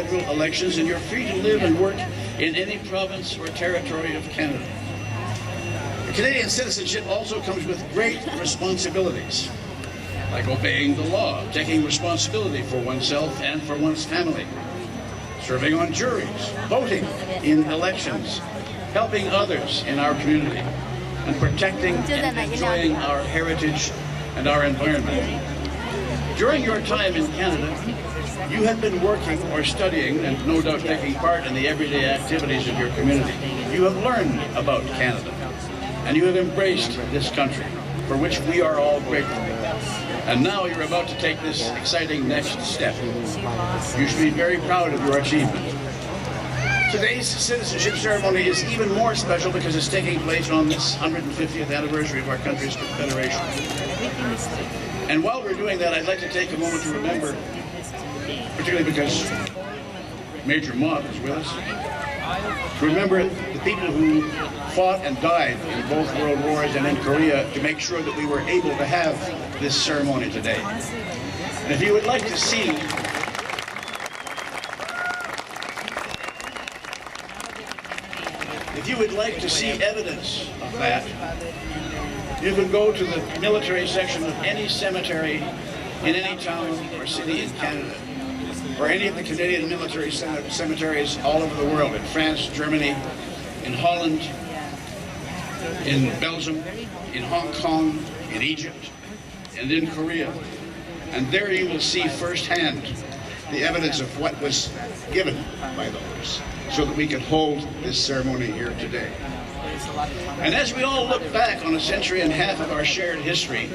federal elections, and you're free to live and work in any province or territory of Canada. Canadian citizenship also comes with great responsibilities, like obeying the law, taking responsibility for oneself and for one's family, serving on juries, voting in elections, helping others in our community, and protecting and enjoying our heritage and our environment. During your time in Canada, you have been working or studying and no doubt taking part in the everyday activities of your community. You have learned about Canada, and you have embraced this country, for which we are all grateful. And now you're about to take this exciting next step. You should be very proud of your achievement. Today's citizenship ceremony is even more special because it's taking place on this 150th anniversary of our country's Confederation. And while we're doing that, I'd like to take a moment to remember, particularly because Major Mott is with us, to remember the people who fought and died in both World Wars and in Korea to make sure that we were able to have this ceremony today. And if you would like to see evidence of that, you can go to the military section of any cemetery in any town or city in Canada, or any of the Canadian military cemeteries all over the world, in France, Germany, in Holland, in Belgium, in Hong Kong, in Egypt, and in Korea. And there you will see firsthand the evidence of what was given by those, so that we could hold this ceremony here today. And as we all look back on a century and a half of our shared history,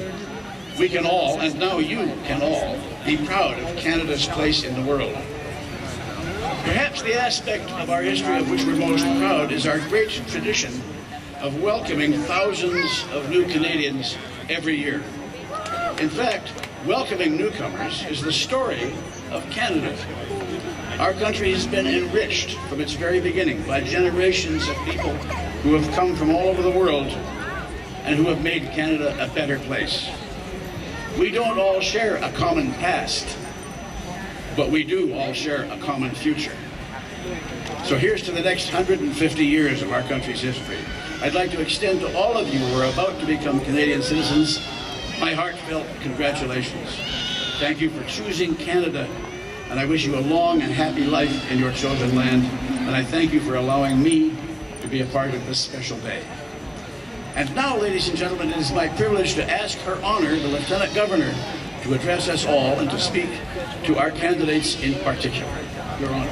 we can all, and now you can all, be proud of Canada's place in the world. Perhaps the aspect of our history of which we're most proud is our great tradition of welcoming thousands of new Canadians every year. In fact, welcoming newcomers is the story of Canada. Our country has been enriched from its very beginning by generations of people who have come from all over the world and who have made Canada a better place. We don't all share a common past, but we do all share a common future. So here's to the next 150 years of our country's history. I'd like to extend to all of you who are about to become Canadian citizens my heartfelt congratulations. Thank you for choosing Canada, and I wish you a long and happy life in your chosen land, and I thank you for allowing me to be a part of this special day. And now, ladies and gentlemen, it is my privilege to ask Her Honor, the Lieutenant Governor, to address us all and to speak to our candidates in particular. Your Honor.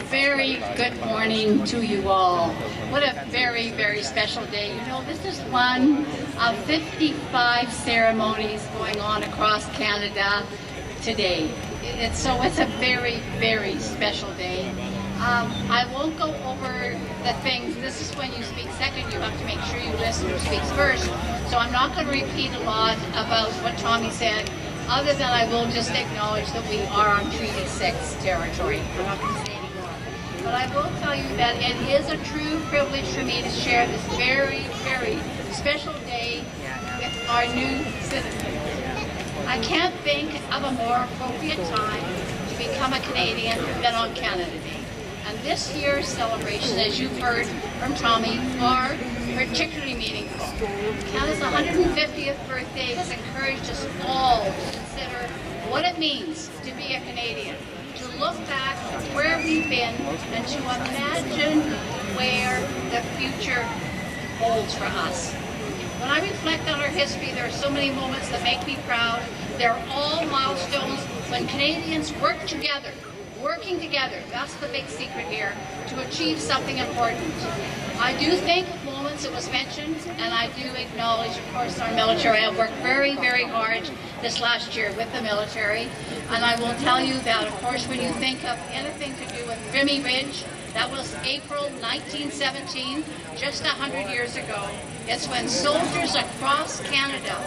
Very good morning to you all. What a very, very special day. You know, this is one of 55 ceremonies going on across Canada today. It's a very, very special day. I won't go over the things. This is when you speak second. You have to make sure you listen who speaks first. So I'm not going to repeat a lot about what Tommy said, other than I will just acknowledge that we are on Treaty 6 territory. I'm not going to say any more. But I will tell you that it is a true privilege for me to share this very, very special day with our new citizens. I can't think of a more appropriate time to become a Canadian than on Canada Day. And this year's celebration, as you've heard from Tommy, are particularly meaningful. Canada's 150th birthday has encouraged us all to consider what it means to be a Canadian, to look back at where we've been, and to imagine where the future holds for us. When I reflect on our history, there are so many moments that make me proud. They're all milestones when Canadians work together, working together. That's the big secret here, to achieve something important. I do think of moments it was mentioned, and I do acknowledge, of course, our military. I worked very, very hard this last year with the military, and I will tell you that, of course, when you think of anything to do with Vimy Ridge, that was April 1917, just 100 years ago. It's when soldiers across Canada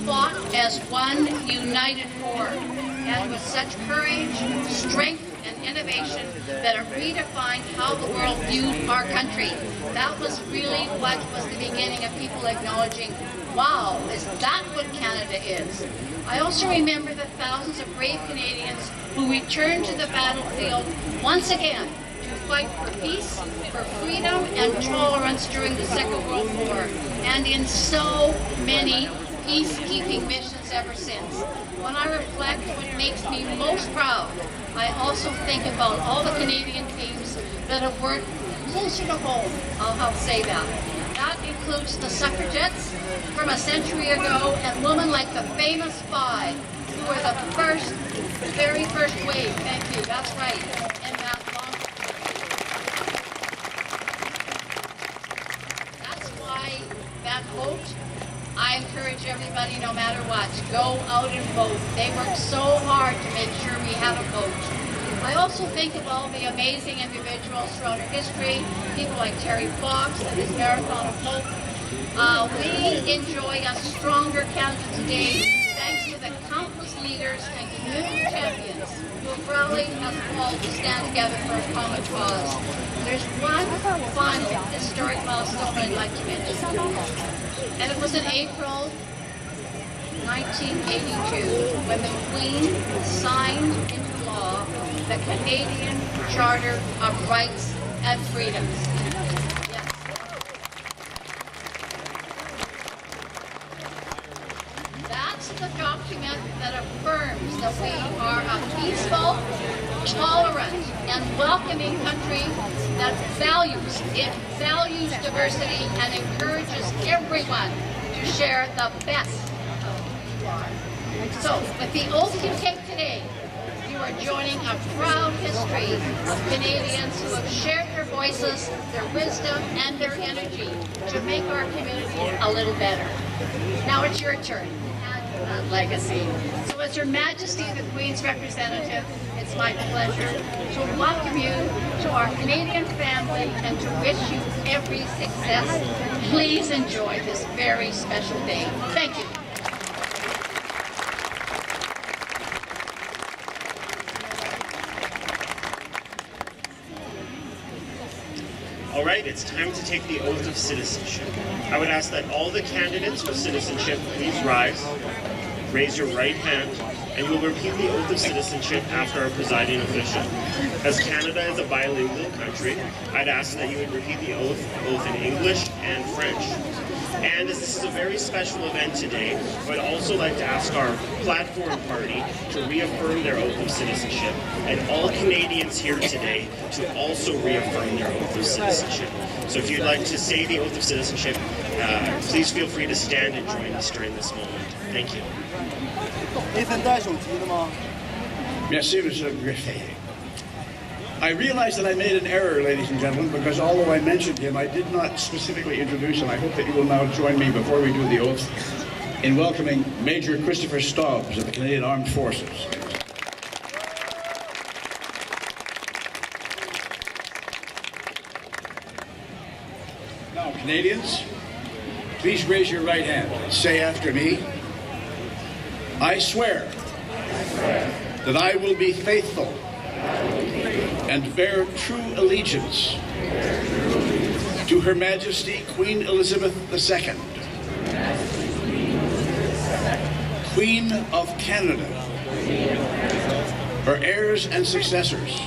fought as one united corps, and with such courage, strength, and innovation that it redefined how the world viewed our country. That was really what was the beginning of people acknowledging wow, is that what Canada is? I also remember the thousands of brave Canadians who returned to the battlefield once again to fight for peace, for freedom and tolerance during the Second World War, and in so many peacekeeping missions ever since. When I reflect what makes me most proud, I also think about all the Canadian teams that have worked closer to home, I'll say that. That includes the suffragettes from a century ago and women like the famous five who were the very first wave, thank you, that's right, in that long. That's why that vote, I encourage everybody, no matter what, to go out and vote. They worked so hard to make sure we have a vote. I also think of all the amazing individuals throughout our history, people like Terry Fox and his Marathon of Hope. We enjoy a stronger Canada today thanks to the countless leaders and community champions who have rallied us all to stand together for a common cause. There's one final historic milestone I'd like to mention, and it was in April 1982 when the Queen signed into law the Canadian Charter of Rights and Freedoms. Yes. That's the document that affirms that we are a peaceful, tolerant, and welcoming country that values diversity and encourages everyone to share the best of who you are. So, with the oath you take today, you are joining a proud history of Canadians who have shared their voices, their wisdom, and their energy to make our community a little better. Now it's your turn to add to that legacy. So as Her Majesty the Queen's representative, it's my pleasure to welcome you to our Canadian family and to wish you every success. Please enjoy this very special day. Thank you. All right, it's time to take the oath of citizenship. I would ask that all the candidates for citizenship please rise, raise your right hand, and you will repeat the oath of citizenship after our presiding official. As Canada is a bilingual country, I'd ask that you would repeat the oath both in English and French. And as this is a very special event today, I would also like to ask our platform party to reaffirm their oath of citizenship, and all Canadians here today to also reaffirm their oath of citizenship. So if you'd like to say the oath of citizenship, please feel free to stand and join us during this moment. Thank you. Merci, Mr. Griffey. I realize that I made an error, ladies and gentlemen, because although I mentioned him, I did not specifically introduce him. I hope that you will now join me before we do the oath in welcoming Major Christopher Stobbs of the Canadian Armed Forces. Now, Canadians, please raise your right hand and say after me, I swear that I will be faithful and bear true allegiance to Her Majesty Queen Elizabeth II, Queen of Canada, her heirs and successors,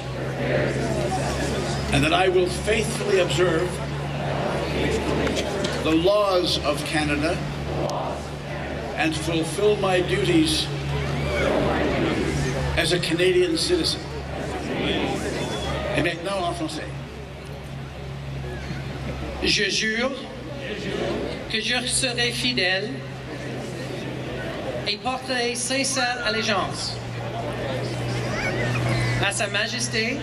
and that I will faithfully observe the laws of Canada and fulfill my duties as a Canadian citizen. Et maintenant en français. Je jure que je serai fidèle et porterai sincère allégeance à Sa Majesté,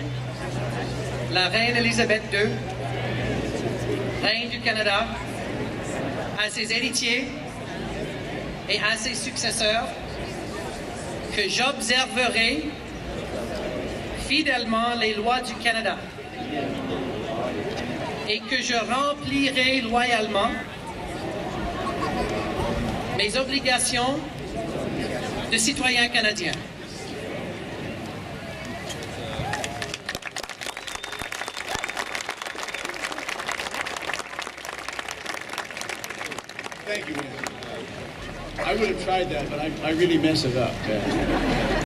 la Reine Élisabeth II, Reine du Canada, à ses héritiers et à ses successeurs, que j'observerai fidèlement les lois du Canada et que je remplirai loyalement mes obligations de citoyen canadien. Thank you, Minister. I would have tried that, but I really mess it up.